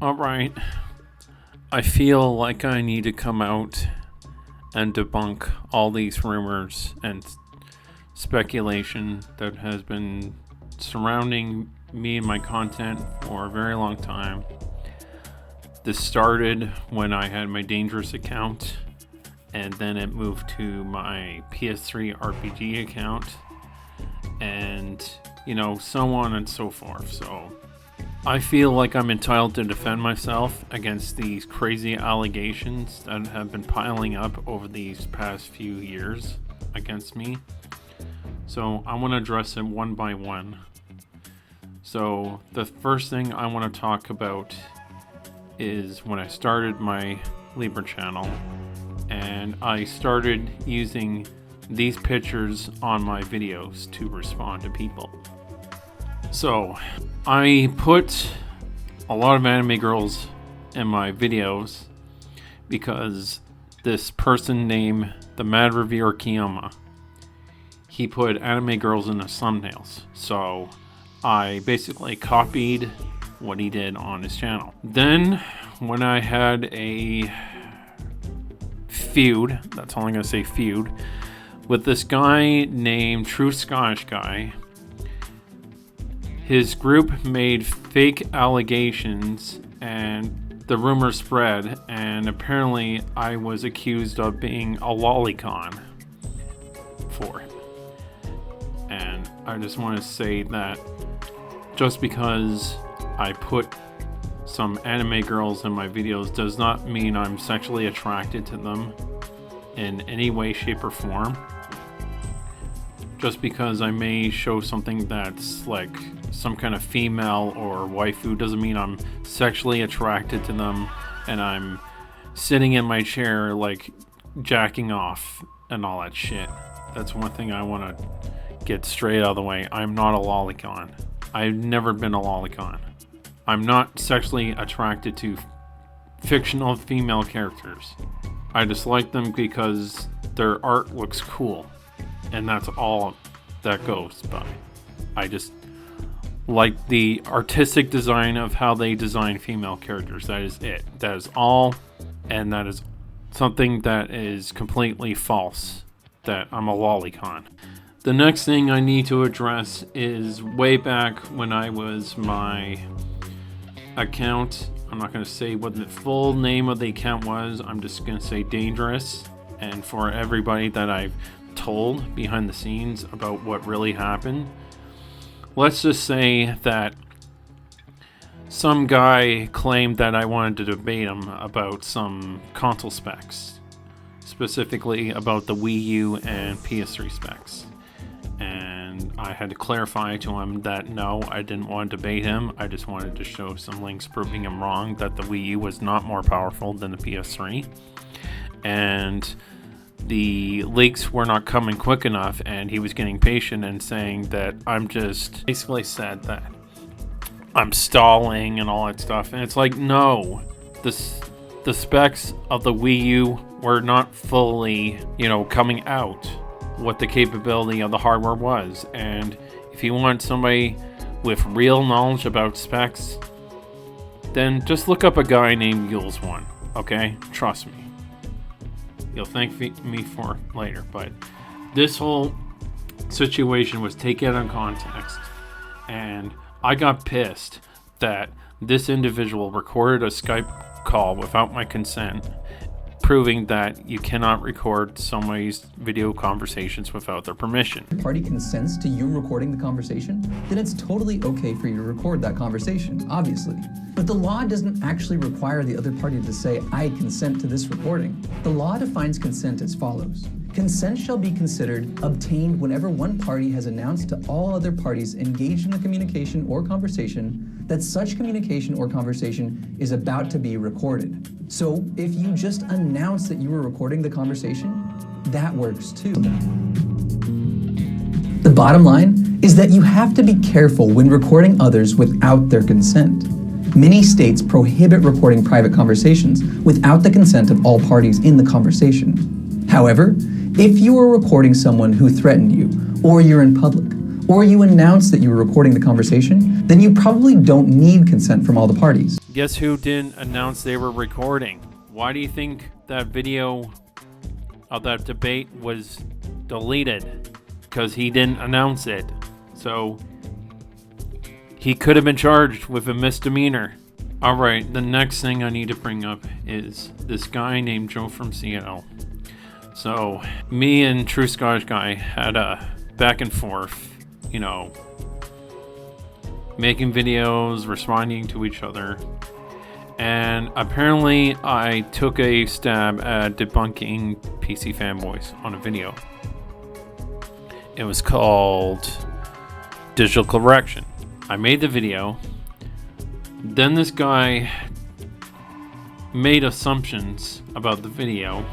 Alright, I feel like I need to come out and debunk all these rumors and speculation that has been surrounding me and my content for a very long time. This started when I had my Dangerous account, and then it moved to my PS3 RPG account, and so on and so forth. So I feel like I'm entitled to defend myself against these crazy allegations that have been piling up over these past few years against me. So I want to address it one by one. So the first thing I want to talk about is when I started my Libra channel, and I started using these pictures on my videos to respond to people. So I put a lot of anime girls in my videos because this person named the Mad Reviewer Kiyama, he put anime girls in his thumbnails. So I basically copied what he did on his channel. Then when I had a feud, that's all I'm gonna say, feud, with this guy named True Scottish Guy, his group made fake allegations and the rumor spread, and apparently I was accused of being a lolicon for it. And I just want to say that just because I put some anime girls in my videos does not mean I'm sexually attracted to them in any way, shape, or form. Just because I may show something that's like some kind of female or waifu doesn't mean I'm sexually attracted to them and I'm sitting in my chair like jacking off and all that shit. That's one thing I want to get straight out of the way. I'm not a lolicon. I've never been a lolicon. I'm not sexually attracted to fictional female characters. I just like them because their art looks cool, and that's all that goes by. I just like the artistic design of how they design female characters. That is it. That is all, and that is something that is completely false, that I'm a lolicon. The next thing I need to address is way back when I was my account. I'm not going to say what the full name of the account was. I'm just going to say Dangerous. And for everybody that I've told behind the scenes about what really happened, let's just say that some guy claimed that I wanted to debate him about some console specs, specifically about the Wii U and PS3 specs. And I had to clarify to him that no, I didn't want to debate him. I just wanted to show some links proving him wrong, that the Wii U was not more powerful than the PS3. And the leaks were not coming quick enough, and he was getting patient and saying that I'm just basically said that I'm stalling and all that stuff. And it's like, no, the specs of the Wii U were not fully, coming out, what the capability of the hardware was. And if you want somebody with real knowledge about specs, then just look up a guy named Yules One, okay? Trust me. You'll thank me for it later. But this whole situation was taken out of context, and I got pissed that this individual recorded a Skype call without my consent, proving that you cannot record somebody's video conversations without their permission. If the party consents to you recording the conversation, then it's totally okay for you to record that conversation, obviously. But the law doesn't actually require the other party to say, I consent to this recording. The law defines consent as follows. Consent shall be considered obtained whenever one party has announced to all other parties engaged in the communication or conversation that such communication or conversation is about to be recorded. So if you just announce that you were recording the conversation, that works too. The bottom line is that you have to be careful when recording others without their consent. Many states prohibit recording private conversations without the consent of all parties in the conversation. However, if you are recording someone who threatened you, or you're in public, or you announce that you were recording the conversation, then you probably don't need consent from all the parties. Guess who didn't announce they were recording? Why do you think that video of that debate was deleted? Because he didn't announce it. So he could have been charged with a misdemeanor. Alright, the next thing I need to bring up is this guy named Joe from Seattle. So me and True Scottish Guy had a back and forth, making videos, responding to each other. And apparently I took a stab at debunking PC fanboys on a video. It was called Digital Correction. I made the video. Then this guy made assumptions about the video,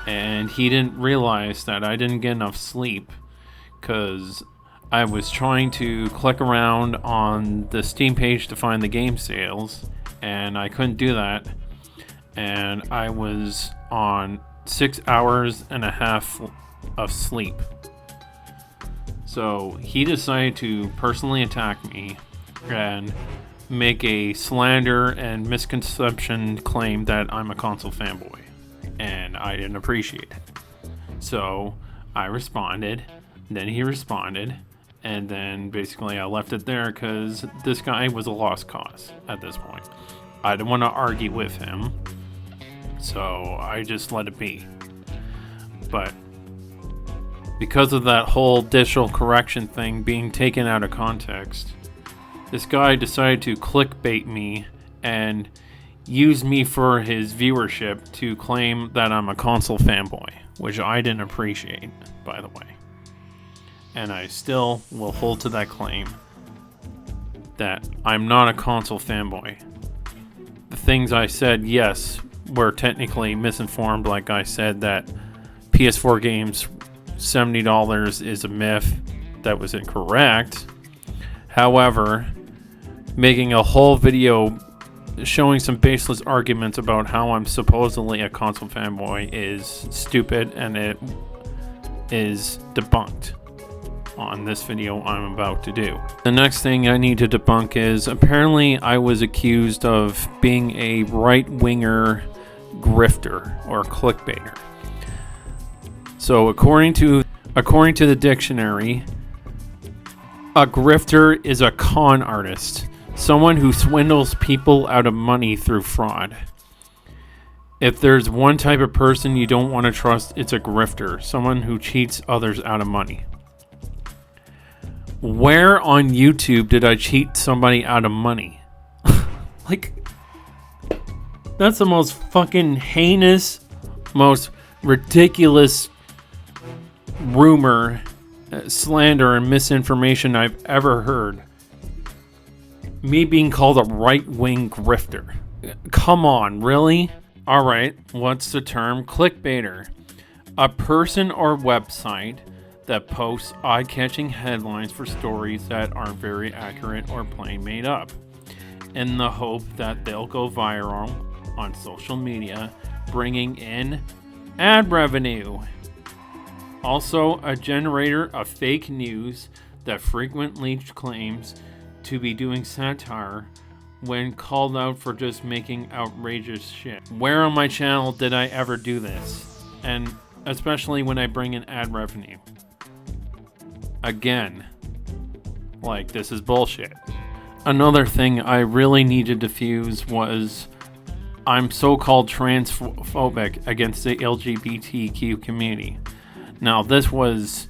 and he didn't realize that I didn't get enough sleep because I was trying to click around on the Steam page to find the game sales, and I couldn't do that. And I was on 6 hours and a half of sleep. So he decided to personally attack me and make a slander and misconception claim that I'm a console fanboy. And I didn't appreciate it. So I responded, then he responded, and then basically I left it there because this guy was a lost cause at this point. I didn't want to argue with him, so I just let it be. But because of that whole digital correction thing being taken out of context, this guy decided to clickbait me and use me for his viewership to claim that I'm a console fanboy, which I didn't appreciate, by the way. And I still will hold to that claim that I'm not a console fanboy. The things I said, yes, were technically misinformed. Like I said that PS4 games $70 is a myth. That was incorrect. However, making a whole video showing some baseless arguments about how I'm supposedly a console fanboy is stupid, and it is debunked on this video I'm about to do. The next thing I need to debunk is apparently I was accused of being a right-winger grifter or clickbaiter. So according to the dictionary, a grifter is a con artist, someone who swindles people out of money through fraud. If there's one type of person you don't want to trust, it's a grifter, someone who cheats others out of money. Where on YouTube did I cheat somebody out of money? Like, that's the most fucking heinous, most ridiculous rumor, slander, and misinformation I've ever heard. Me being called a right-wing grifter. Come on, really? Alright, what's the term clickbaiter? A person or website that posts eye-catching headlines for stories that aren't very accurate or plain made up, in the hope that they'll go viral on social media, bringing in ad revenue. Also, a generator of fake news that frequently claims to be doing satire when called out for just making outrageous shit. Where on my channel did I ever do this? And especially when I bring in ad revenue. Again, like, this is bullshit. Another thing I really need to diffuse was I'm so-called transphobic against the LGBTQ community. Now, this was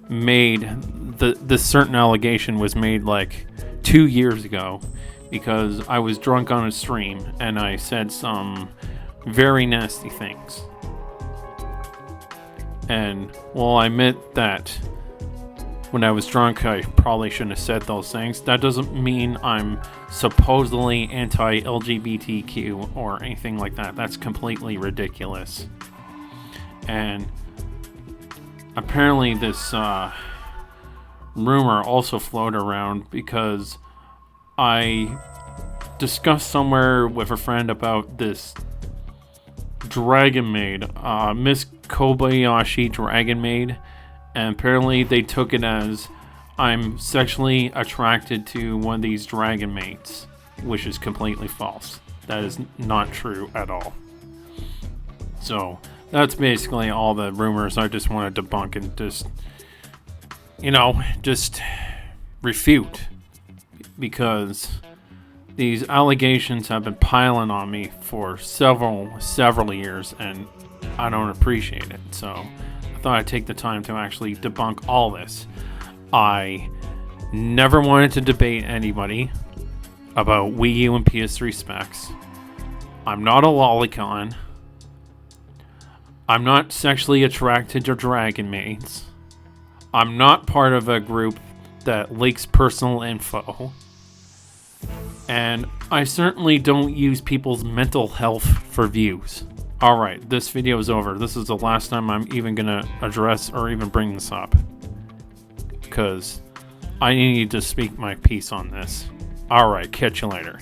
made, this certain allegation was made like 2 years ago because I was drunk on a stream and I said some very nasty things. And while I admit that when I was drunk I probably shouldn't have said those things, that doesn't mean I'm supposedly anti-LGBTQ or anything like that. That's completely ridiculous. And apparently this rumor also floated around because I discussed somewhere with a friend about this Dragon Maid, Miss Kobayashi Dragon Maid, and apparently they took it as I'm sexually attracted to one of these dragon mates, which is completely false. That is not true at all. So that's basically all the rumors I just want to debunk and just refute, because these allegations have been piling on me for several years, and I don't appreciate it. So I thought I'd take the time to actually debunk all this. I never wanted to debate anybody about Wii U and PS3 specs. I'm not a lolicon. I'm not sexually attracted to dragon mates. I'm not part of a group that leaks personal info. And I certainly don't use people's mental health for views. Alright, this video is over. This is the last time I'm even gonna address or even bring this up, because I need to speak my piece on this. Alright, catch you later.